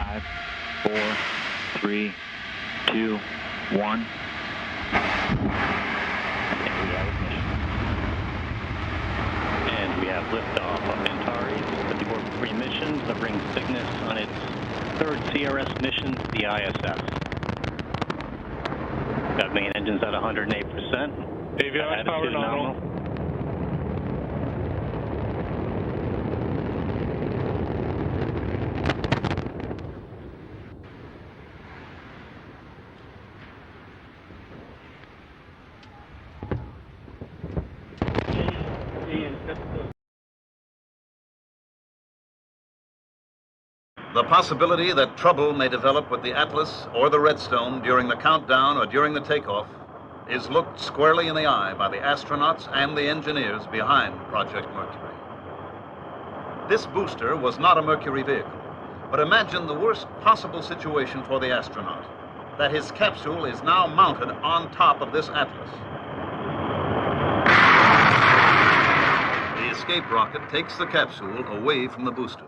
5, 4, 3, 2, 1. And we have liftoff of Antares, the Tour 3 mission that brings Cygnus on its third CRS mission to the ISS. Got main engines at 108%. Avionics power nominal. The possibility that trouble may develop with the Atlas or the Redstone during the countdown or during the takeoff is looked squarely in the eye by the astronauts and the engineers behind Project Mercury. This booster was not a Mercury vehicle, but imagine the worst possible situation for the astronaut, that his capsule is now mounted on top of this Atlas. The escape rocket takes the capsule away from the booster.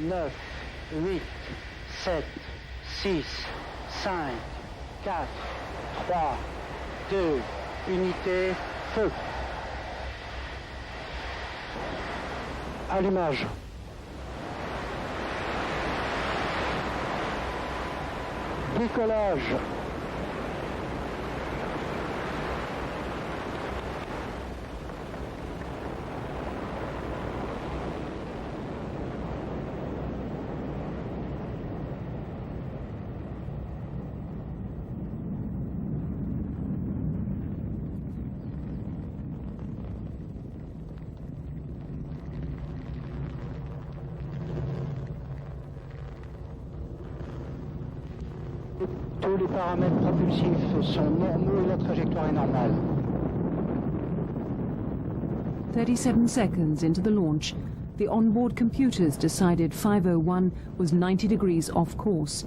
Neuf, 8, 7, 6, 5, 4, 3, 2, unité, feu. Allumage. Décollage. Tous les paramètres propulsifs sont normaux et la trajectoire est normale. 37 seconds into the launch, the onboard computers decided 501 was 90 degrees off course.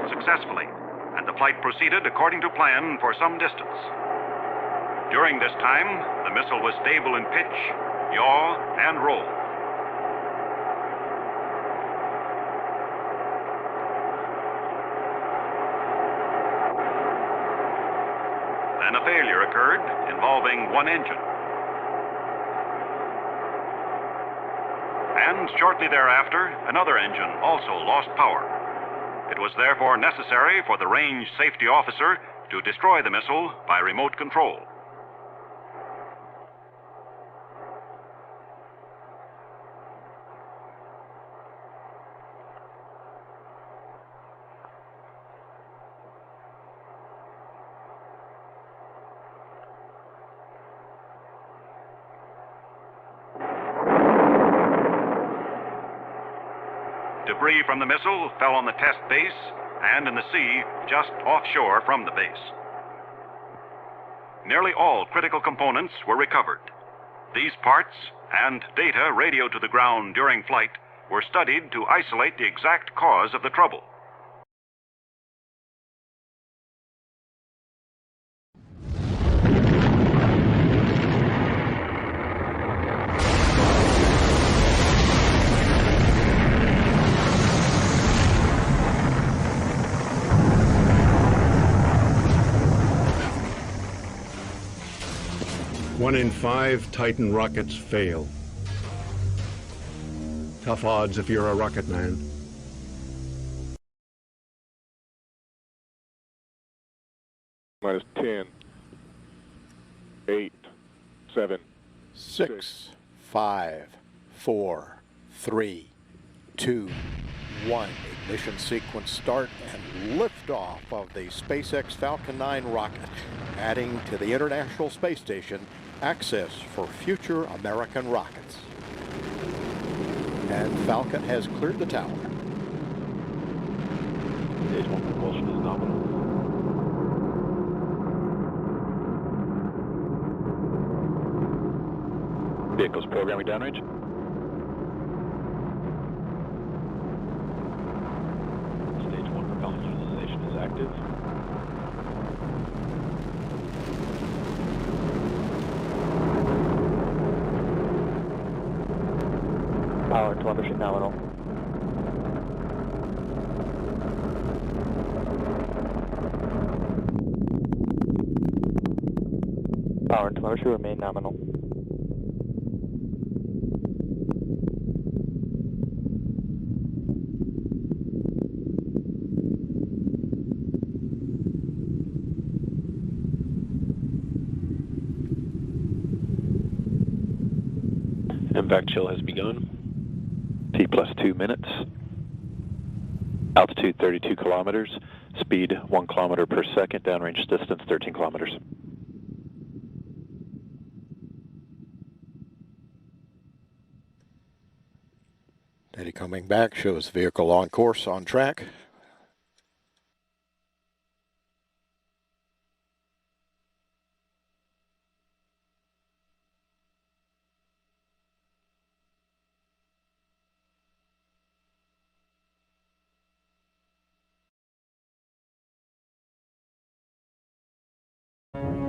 Successfully, and the flight proceeded according to plan for some distance. During this time, the missile was stable in pitch, yaw, and roll. Then a failure occurred involving one engine. And shortly thereafter, another engine also lost power. It was therefore necessary for the range safety officer to destroy the missile by remote control. Debris from the missile fell on the test base and in the sea just offshore from the base. Nearly all critical components were recovered. These parts and data radioed to the ground during flight were studied to isolate the exact cause of the trouble. 1 in 5 Titan rockets fail. Tough odds if you're a rocket man. Minus 10, 8, 7, 6, 5, 4, 3, 2, 1. Ignition sequence start and liftoff of the SpaceX Falcon 9 rocket, adding to the International Space Station access for future American rockets. And Falcon has cleared the tower. Stage 1 propulsion is nominal. Vehicles programming downrange. Stage 1 propellant utilization is active. Power and telemetry nominal. Power and telemetry remain nominal. Impact chill has begun. T plus 2 minutes. Altitude 32 kilometers. Speed 1 kilometer per second. Downrange distance 13 kilometers. Data coming back shows vehicle on course, on track.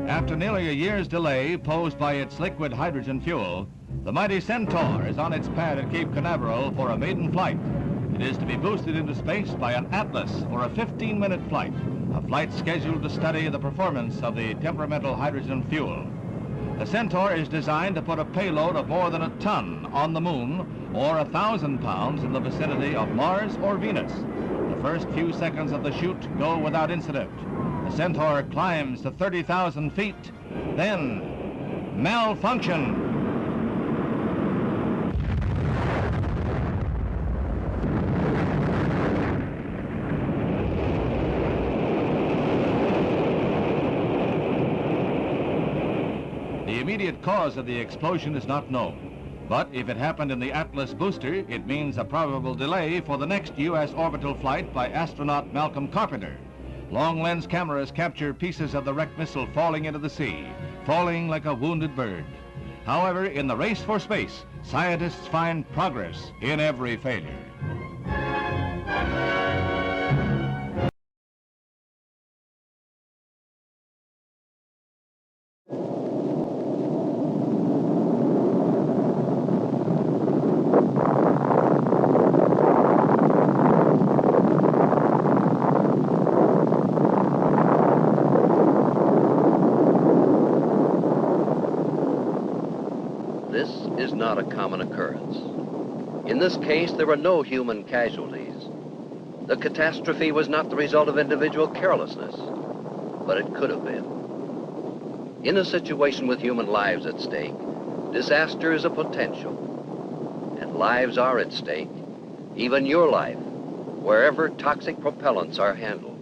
After nearly a year's delay posed by its liquid hydrogen fuel, the mighty Centaur is on its pad at Cape Canaveral for a maiden flight. It is to be boosted into space by an Atlas for a 15-minute flight, a flight scheduled to study the performance of the temperamental hydrogen fuel. The Centaur is designed to put a payload of more than a ton on the moon or 1,000 pounds in the vicinity of Mars or Venus. The first few seconds of the shoot go without incident. The Centaur climbs to 30,000 feet, then malfunction. The immediate cause of the explosion is not known. But if it happened in the Atlas booster, it means a probable delay for the next U.S. orbital flight by astronaut Malcolm Carpenter. Long-lens cameras capture pieces of the wrecked missile falling into the sea, falling like a wounded bird. However, in the race for space, scientists find progress in every failure. This is not a common occurrence. In this case, there were no human casualties. The catastrophe was not the result of individual carelessness, but it could have been. In a situation with human lives at stake, disaster is a potential, and lives are at stake, even your life, wherever toxic propellants are handled.